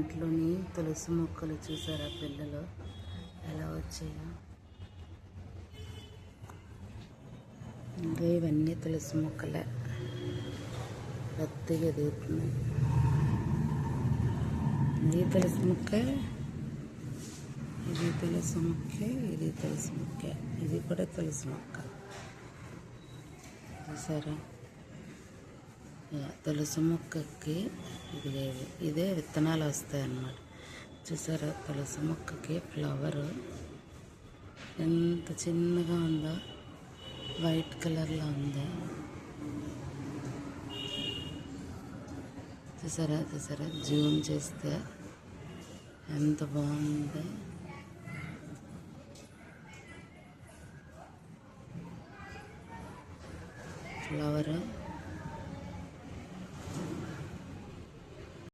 ఇంట్లోని తులసి మొక్కలు చూసారా పిల్లలు ఎలా వచ్చాయో. ఇంకా ఇవన్నీ తులసి మొక్కలే పెద్దగా ఎదుగుతున్నాయి. ఇది తులసి మొక్క, ఇది తులసి మొక్క, ఇది తులసి మొక్క, ఇది కూడా తులసి మొక్క చూసారా. తులసి మొక్కకి ఇదే విత్తనాలు వస్తాయి అన్నమాట. చూసారా తులసి మొక్కకి ఫ్లవర్ ఎంత చిన్నగా ఉందో, వైట్ కలర్లో ఉంది. చూసారా చూసారా జూమ్ చేస్తే ఎంత బాగుంది. ఫ్లవర్